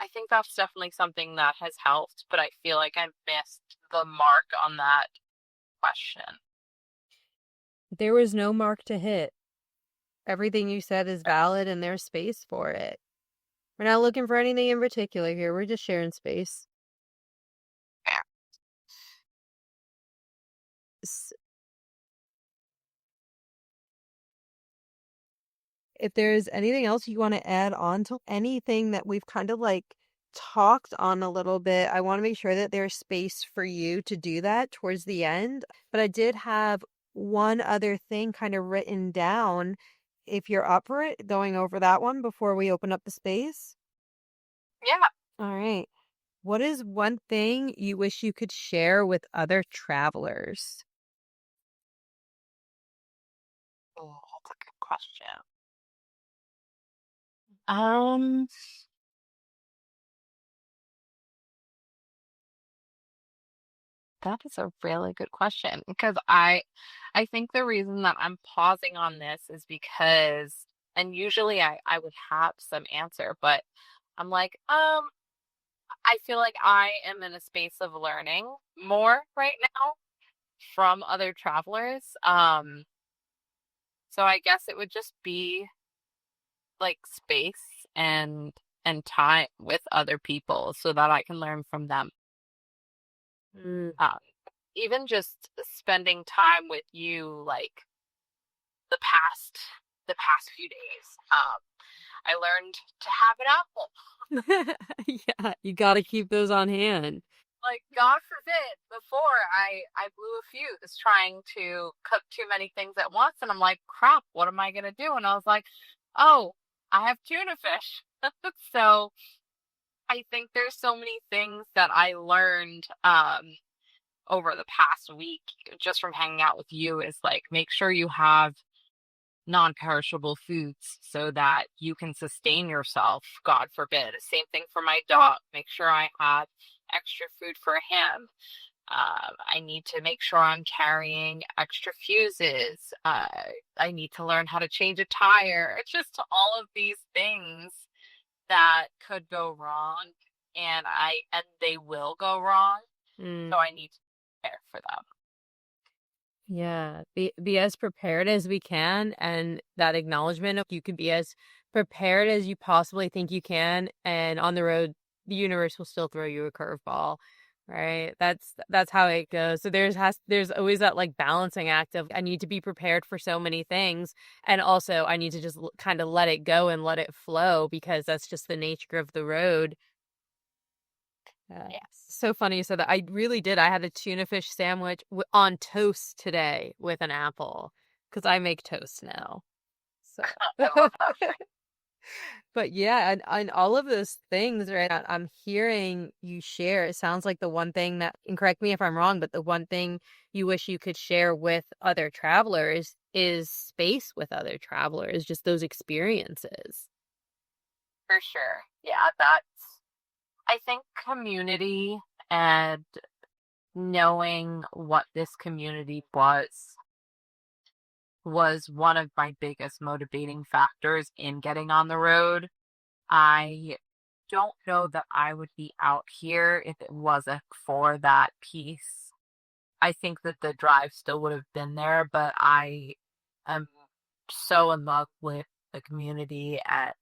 I think that's definitely something that has helped, but I feel like I missed the mark on that question. There was no mark to hit. Everything you said is valid and there's space for it. We're not looking for anything in particular here. We're just sharing space. Yeah. S- If there's anything else you want to add on to anything that we've kind of like talked on a little bit, I want to make sure that there's space for you to do that towards the end. But I did have one other thing kind of written down. If you're up for it, going over that one before we open up the space. Yeah. All right. What is one thing you wish you could share with other travelers? Oh, that's a good question. Um, that is a really good question because I think the reason that I'm pausing on this is because, and usually I would have some answer, but I'm like, I feel like I am in a space of learning more right now from other travelers. So I guess it would just be like space and time with other people so that I can learn from them. Mm. Um, Even just spending time with you, like the past the past few days. I learned to have an apple. Yeah, you got to keep those on hand. Like God forbid, before I blew a fuse trying to cook too many things at once, and I'm like, crap, what am I gonna do? And I was like, oh, I have tuna fish. So I think there's so many things that I learned over the past week just from hanging out with you is like make sure you have non-perishable foods so that you can sustain yourself, God forbid. Same thing for my dog. Make sure I have extra food for him. I need to make sure I'm carrying extra fuses. I need to learn how to change a tire. It's just all of these things that could go wrong, and they will go wrong. So Mm. I need to prepare for them. Yeah, be as prepared as we can, and that acknowledgement of you can be as prepared as you possibly think you can, and on the road, the universe will still throw you a curveball, right? That's how it goes. So there's always that like balancing act of I need to be prepared for so many things, and also I need to just kind of let it go and let it flow because that's just the nature of the road. Yeah. So funny you said that. I really did. I had a tuna fish sandwich on toast today with an apple because I make toast now. So, I love that. but yeah, and all of those things, right? I'm hearing you share. It sounds like the one thing that, and correct me if I'm wrong, but the one thing you wish you could share with other travelers is space with other travelers, just those experiences. For sure. Yeah, that's I think community and knowing what this community was one of my biggest motivating factors in getting on the road. I don't know that I would be out here if it wasn't for that piece. I think that the drive still would have been there, but I am so in love with the community and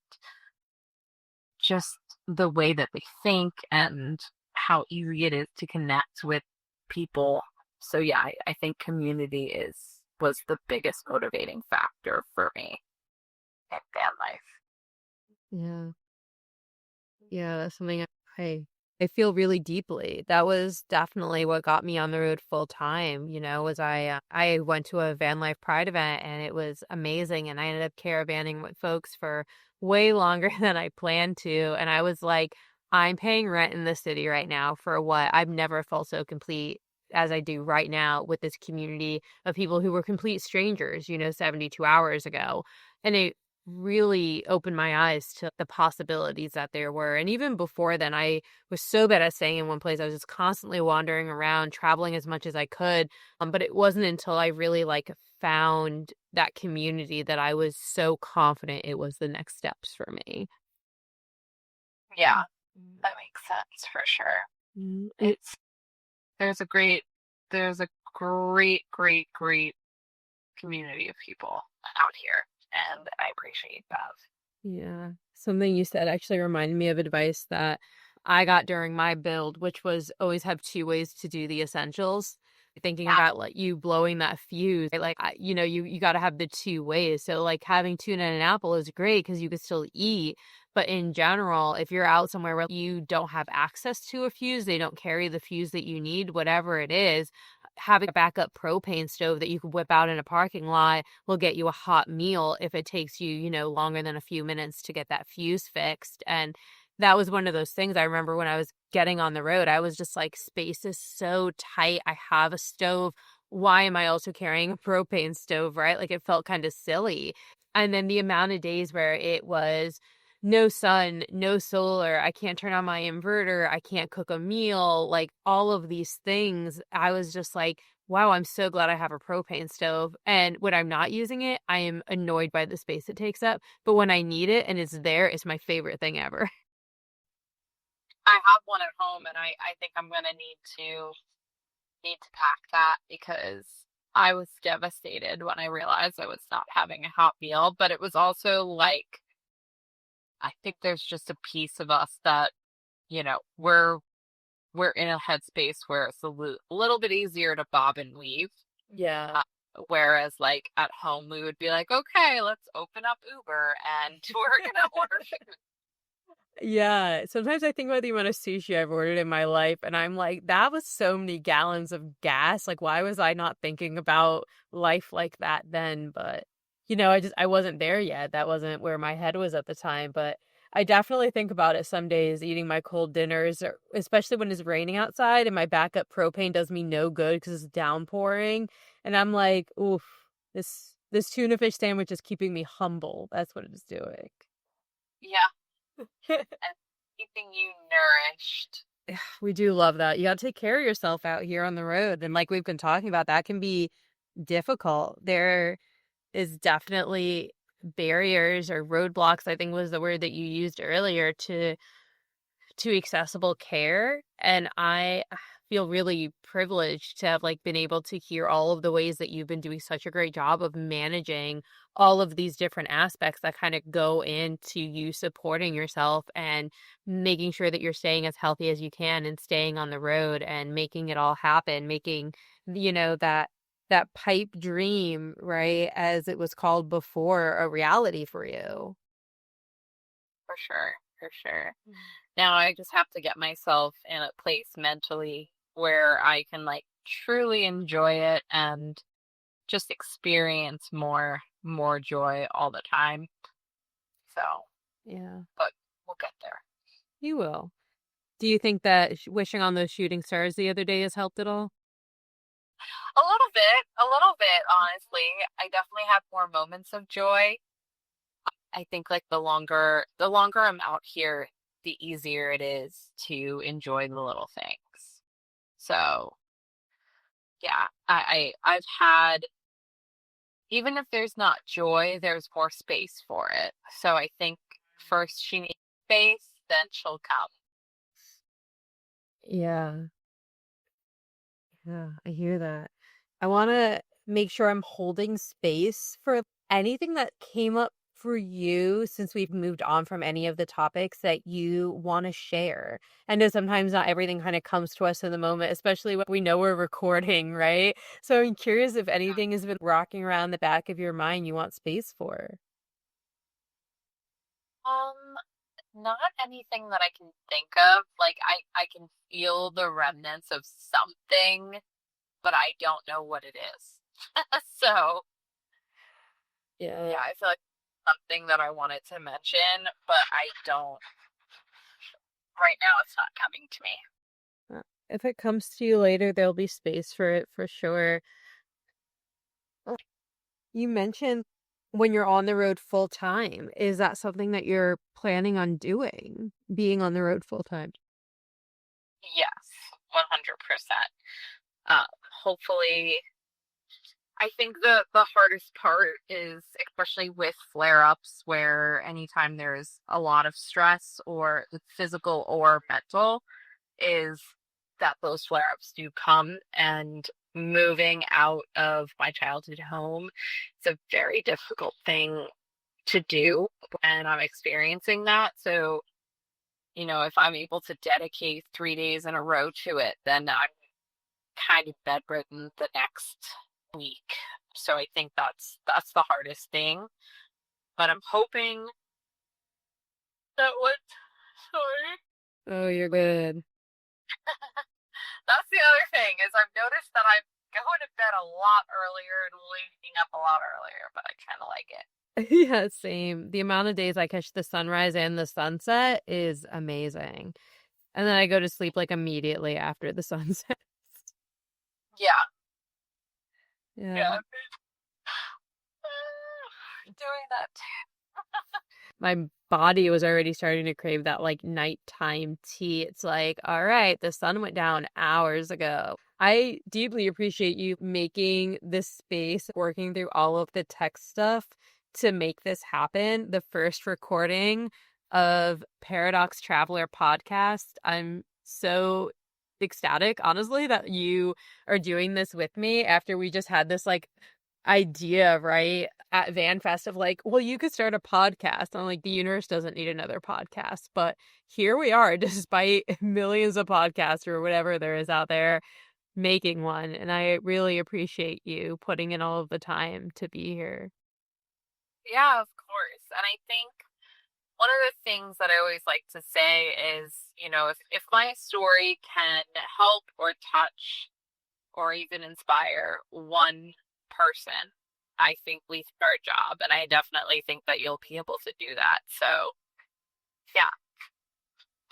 just the way that they think and how easy it is to connect with people. So yeah, I think community is was the biggest motivating factor for me in van life. Yeah. Yeah, that's something I I feel really deeply. That was definitely what got me on the road full time, was I went to a van life pride event and it was amazing and I ended up caravanning with folks for way longer than I planned to and I was like, I'm paying rent in the city right now for what I've never felt so complete as I do right now with this community of people who were complete strangers, 72 hours ago. And it really opened my eyes to the possibilities that there were. And even before then, I was so bad at staying in one place. I was just constantly wandering around, traveling as much as I could. But it wasn't until I really found that community that I was so confident it was the next steps for me. Yeah, that makes sense for sure. Mm, it, It's there's a great there's a great community of people out here, and I appreciate that. yeah. Something you said actually reminded me of advice that I got during my build, which was always have two ways to do the essentials. Thinking Yeah, about you blowing that fuse, right? You got to have the two ways. So having tuna and an apple is great because you can still eat. But in general, if you're out somewhere where you don't have access to a fuse, they don't carry the fuse that you need, whatever it is, having a backup propane stove that you could whip out in a parking lot will get you a hot meal if it takes you, longer than a few minutes to get that fuse fixed. And that was one of those things I remember when I was getting on the road. I was just like, space is so tight. I have a stove. Why am I also carrying a propane stove, right? It felt kind of silly. And then the amount of days where it was no sun, no solar, I can't turn on my inverter, I can't cook a meal, all of these things, I was just like, wow, I'm so glad I have a propane stove. And when I'm not using it, I am annoyed by the space it takes up. But when I need it and it's there, it's my favorite thing ever. I have one at home, and I think I'm gonna need to pack that because I was devastated when I realized I was not having a hot meal. But it was also like I think there's just a piece of us that we're in a headspace where it's little bit easier to bob and weave. Yeah. Uh, Whereas, like at home, we would be like, okay, let's open up Uber and we're gonna order food. Yeah, sometimes I think about the amount of sushi I've ordered in my life, and I'm like, that was so many gallons of gas. Why was I not thinking about life like that then? But, I wasn't there yet. That wasn't where my head was at the time. But I definitely think about it some days, eating my cold dinners, or especially when it's raining outside and my backup propane does me no good because it's downpouring. And I'm like, oof, this tuna fish sandwich is keeping me humble. That's what it's doing. Yeah, and keeping you nourished. We do love that. You got to take care of yourself out here on the road. And like we've been talking about, that can be difficult. There is definitely barriers or roadblocks, I think was the word that you used earlier, to accessible care. And I feel really privileged to have been able to hear all of the ways that you've been doing such a great job of managing all of these different aspects that kind of go into you supporting yourself and making sure that you're staying as healthy as you can and staying on the road and making it all happen, making, that pipe dream, right, as it was called before, a reality for you. For sure, for sure. Now I just have to get myself in a place mentally where I can truly enjoy it and just experience more joy all the time. So, Yeah, but we'll get there. you will. Do you think that wishing on those shooting stars the other day has helped at all? A little bit, honestly. I definitely have more moments of joy. I think the longer I'm out here, the easier it is to enjoy the little things. So, yeah, I've had even if there's not joy, there's more space for it. So I think first she needs space, then she'll come. Yeah. Yeah, I hear that. I want to make sure I'm holding space for anything that came up for you since we've moved on from any of the topics that you want to share. I know sometimes not everything kind of comes to us in the moment, especially when we know we're recording, right? So I'm curious if anything has been rocking around the back of your mind you want space for. Um, Not anything that I can think of. Like I can feel the remnants of something, but I don't know what it is. So Yeah. yeah, I feel like something that I wanted to mention, but I don't right now. It's not coming to me. If it comes to you later, there'll be space for it for sure. You mentioned when you're on the road full time, is that something that you're planning on doing, being on the road full time? Yes, 100%. Uh, Hopefully, I think the hardest part is especially with flare-ups where anytime there's a lot of stress or it's physical or mental is that those flare-ups do come and moving out of my childhood home. It's a very difficult thing to do when I'm experiencing that. So, if I'm able to dedicate 3 days in a row to it, then I'm kind of bedridden the next week. So I think that's the hardest thing. But I'm hoping that would sorry. Oh, you're good. That's the other thing is I've noticed that I'm going to bed a lot earlier and waking up a lot earlier, but I kind of like it. Yeah, same. The amount of days I catch the sunrise and the sunset is amazing. And then I go to sleep like immediately after the sunset. Yeah, Yeah. yeah. Doing that My body was already starting to crave that like nighttime tea. It's like, all right, the sun went down hours ago. I deeply appreciate you making this space, working through all of the tech stuff to make this happen. The first recording of Paradox Traveler podcast. I'm so ecstatic, honestly, that you are doing this with me after we just had this like idea, right, at VanFest of like, well, you could start a podcast. I'm like, the universe doesn't need another podcast. But here we are, despite millions of podcasts or whatever there is out there, making one. And I really appreciate you putting in all of the time to be here. Yeah, of course. And I think one of the things that I always like to say is, if my story can help or touch or even inspire one person, I think we did our job. And I definitely think that you'll be able to do that. So, yeah,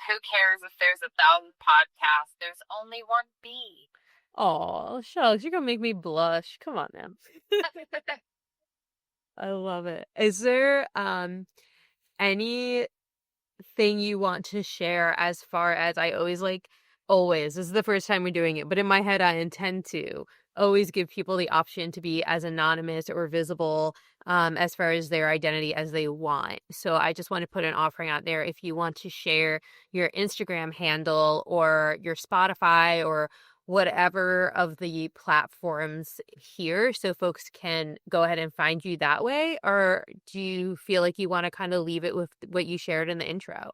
who cares if there's 1,000 podcasts? There's only one bee. Oh, shucks, you're gonna make me blush. Come on now. I love it. Is there any thing you want to share as far as I always like always this is the first time we're doing it, but in my head I intend to always give people the option to be as anonymous or visible as far as their identity as they want. So I just want to put an offering out there if you want to share your Instagram handle or your Spotify or whatever of the platforms here so folks can go ahead and find you that way, or do you feel like you want to kind of leave it with what you shared in the intro?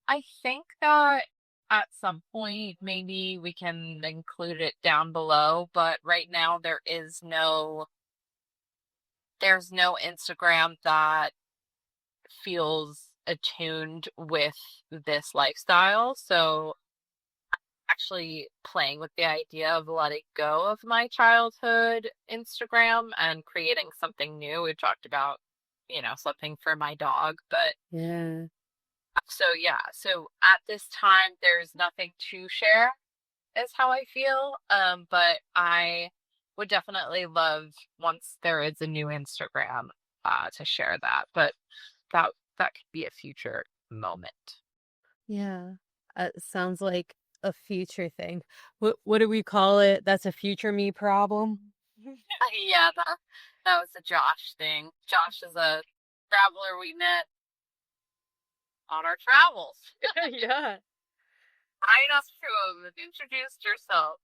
I think that at some point maybe we can include it down below, but right now there's no Instagram that feels attuned with this lifestyle. So actually playing with the idea of letting go of my childhood Instagram and creating something new. We talked about, something for my dog, but Yeah. so yeah, so at this time there's nothing to share is how I feel. But I would definitely love once there is a new Instagram to share that. But that could be a future moment. Yeah. Sounds like a future thing. What do we call it? That's a future me problem. Yeah, that was a Josh thing. Josh is a traveler we met on our travels. Yeah. Right up to him and introduced yourself.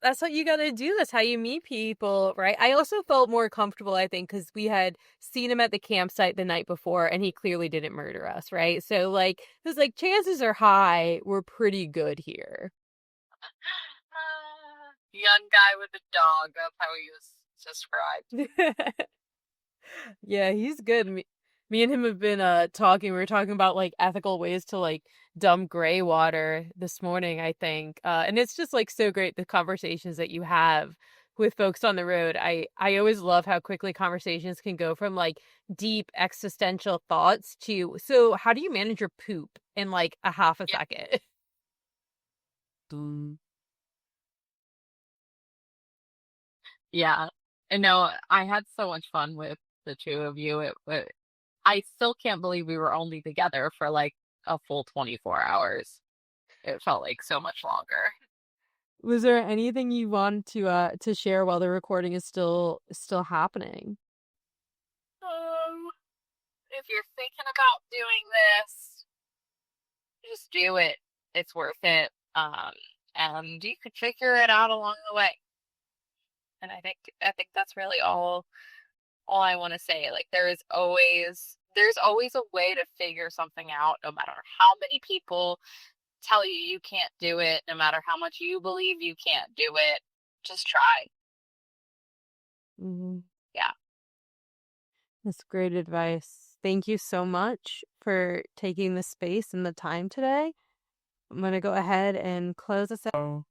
That's what you got to do. That's how you meet people, right? I also felt more comfortable, I think, because we had seen him at the campsite the night before, and he clearly didn't murder us, right? So, like, it was like chances are high we're pretty good here. Young guy with a dog. That's how he was described. Yeah, he's good. Me and him have been talking. We were talking about like ethical ways to like dump gray water this morning, I think. And it's just like so great the conversations that you have with folks on the road. I always love how quickly conversations can go from like deep existential thoughts to so how do you manage your poop in like a half a Yeah. second? Yeah. And no, I had so much fun with the two of you. I still can't believe we were only together for like a full 24 hours. It felt like so much longer. Was there anything you want to share while the recording is still happening? Um, if you're thinking about doing this, just do it. It's worth it. And you could figure it out along the way. And I think that's really all I want to say. Like there's always a way to figure something out, no matter how many people tell you you can't do it, no matter how much you believe you can't do it. Just try. Mhm. Yeah. That's great advice. Thank you so much for taking the space and the time today. I'm going to go ahead and close this out.